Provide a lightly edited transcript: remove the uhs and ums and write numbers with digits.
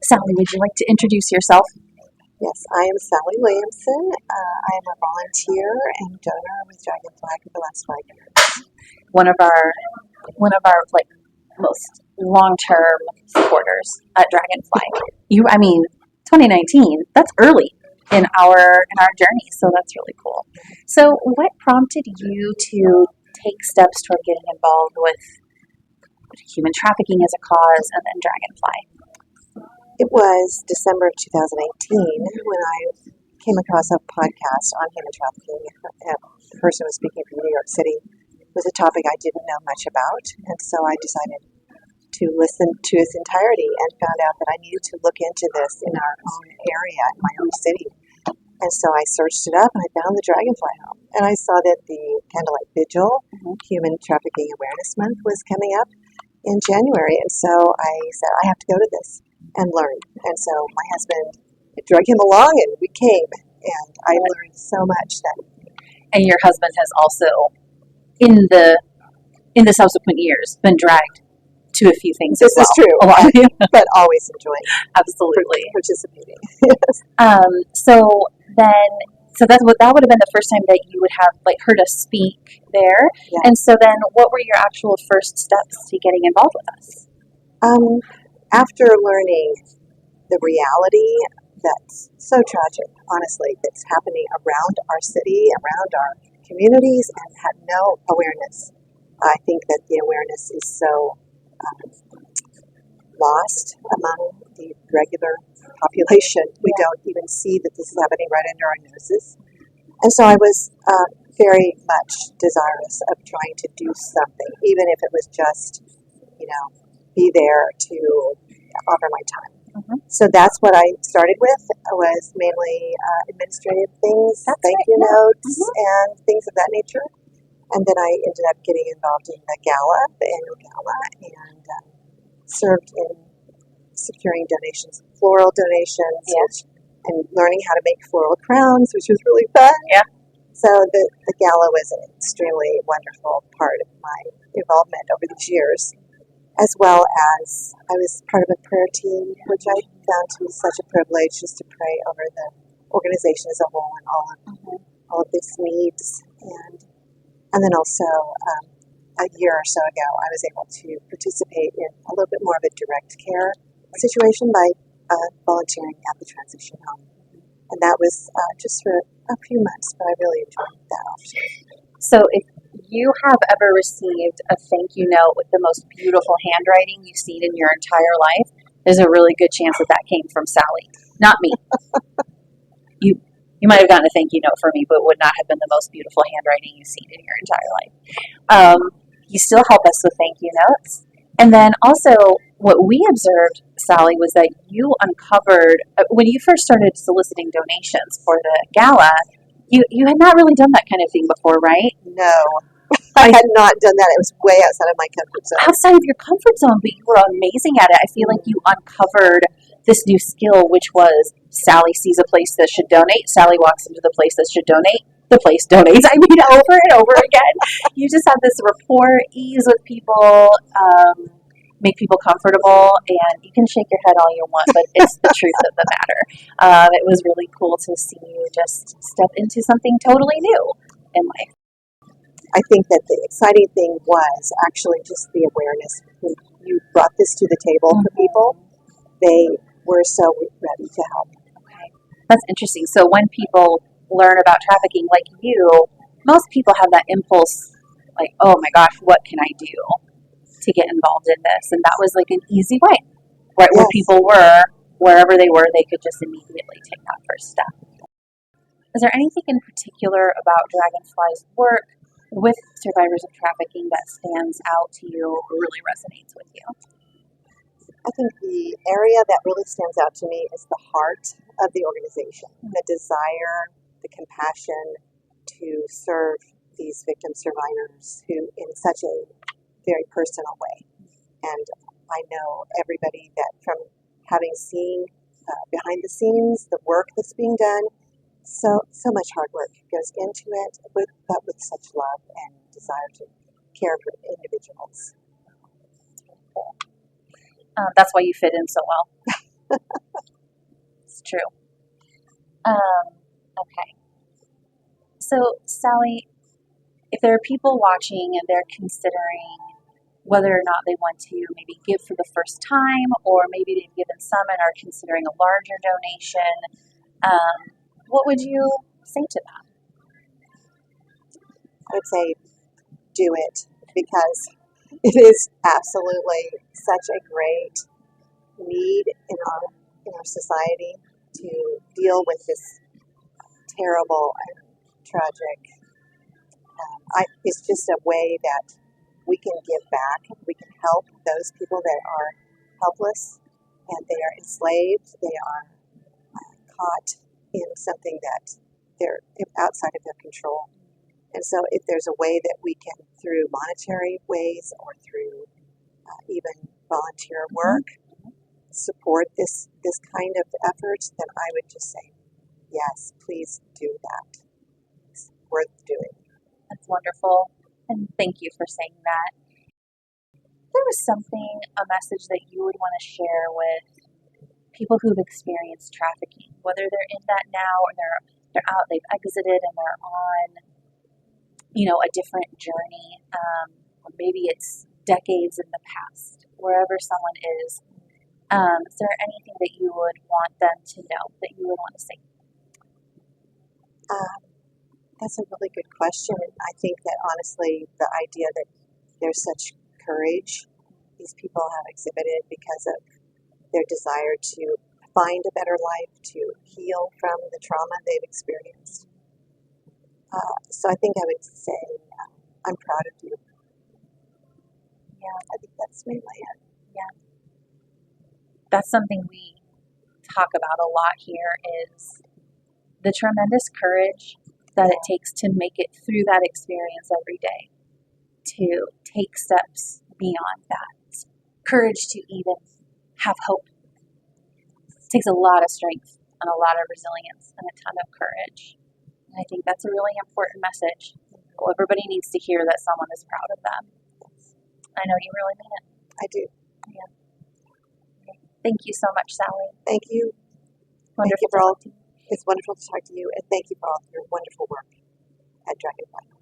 Sally, would you like to introduce yourself? Yes, I am Sally Williamson. I am a volunteer and donor with Dragonfly for the last 5 years. One of our like most long-term supporters at Dragonfly. 2019. That's early in our journey, so that's really cool. So, what prompted you to take steps toward getting involved with human trafficking as a cause, and then Dragonfly? It was December of 2018 when I came across a podcast on human trafficking. The person was speaking from New York City. It was a topic I didn't know much about, and so I decided to listen to its entirety and found out that I needed to look into this in our own area, in my own city. And so I searched it up and I found the Dragonfly Home. And I saw that the Candlelight Vigil, Human Trafficking Awareness Month, was coming up in January. And so I said, I have to go to this and learn. And so my husband dragged him along and we came. And I learned so much then. And your husband has also, in the subsequent years, been dragged to a few things This as well. is true, A lot. but always enjoying Absolutely. participating. So that would have been the first time that you would have heard us speak there. Yeah. And so then, what were your actual first steps to getting involved with us? After learning the reality that's so tragic, honestly, that's happening around our city, around our communities, and had no awareness, I think that the awareness is so lost among the regular population. We don't even see that this is happening right under our noses. And so I was very much desirous of trying to do something, even if it was just, be there to offer my time. Mm-hmm. So that's what I started with. It was mainly administrative things, thank you notes, and things of that nature. And then I ended up getting involved in the annual gala, and served in securing donations, floral donations, and learning how to make floral crowns, which was really fun. Yeah. So the gala was an extremely wonderful part of my involvement over these years, as well as I was part of a prayer team, which I found to be such a privilege, just to pray over the organization as a whole and all of its needs. And then also, a year or so ago, I was able to participate in a little bit more of a direct care situation by volunteering at the transition home. And that was just for a few months, but I really enjoyed that opportunity. So if you have ever received a thank you note with the most beautiful handwriting you've seen in your entire life, there's a really good chance that came from Sally, not me. You might have gotten a thank you note from me, but it would not have been the most beautiful handwriting you've seen in your entire life. You still help us with thank you notes. And then also, what we observed, Sally, was that you uncovered, when you first started soliciting donations for the gala, you had not really done that kind of thing before, right? No, I had not done that. It was way outside of my comfort zone. Outside of your comfort zone, but you were amazing at it. I feel like you uncovered this new skill, which was Sally sees a place that should donate. Sally walks into the place that should donate. The place donates. Over and over again. You just have this rapport, ease with people, make people comfortable, and you can shake your head all you want, but it's the truth of the matter. It was really cool to see you just step into something totally new in life. I think that the exciting thing was actually just the awareness. You brought this to the table for people. They were so ready to help. Okay. That's interesting. So when people learn about trafficking like you, most people have that impulse, like, oh my gosh, what can I do to get involved in this? And that was like an easy way, right? Yes. Where people were, wherever they were, they could just immediately take that first step. Is there anything in particular about Dragonfly's work with survivors of trafficking that stands out to you or really resonates with you? I think the area that really stands out to me is the heart of the organization, the desire, the compassion to serve these victim survivors who in such a very personal way. And I know everybody that from having seen behind the scenes, the work that's being done, so much hard work goes into it, but with such love and desire to care for individuals. That's why you fit in so well. It's true. Okay. So, Sally, if there are people watching and they're considering whether or not they want to maybe give for the first time, or maybe they've given some and are considering a larger donation, what would you say to them? I would say do it because it is absolutely such a great need in our society to deal with this terrible and tragic. It's just a way that we can give back. We can help those people that are helpless and they are enslaved. They are caught in something that they're outside of their control. And so, if there's a way that we can, through monetary ways or through even volunteer work, support this kind of effort, then I would just say, yes, please do that. It's worth doing. That's wonderful. And thank you for saying that. If there was something, a message that you would want to share with people who've experienced trafficking, whether they're in that now or they're out, they've exited and they're on, a different journey, or maybe it's decades in the past, wherever someone is there anything that you would want them to know, that you would want to say? That's a really good question. And I think that honestly, the idea that there's such courage these people have exhibited because of their desire to find a better life, to heal from the trauma they've experienced. So I think I would say, I'm proud of you. Yeah. I think that's mainly it. Yeah. That's something we talk about a lot here, is the tremendous courage that it takes to make it through that experience every day, to take steps beyond that. Courage to even have hope. It takes a lot of strength and a lot of resilience and a ton of courage. And I think that's a really important message. Everybody needs to hear that someone is proud of them. I know you really mean it. I do. Yeah. Okay. Thank you so much, Sally. Thank you. Wonderful Thank you for all. to talk to you. It's wonderful to talk to you, and thank you for all your wonderful work at Dragonfly.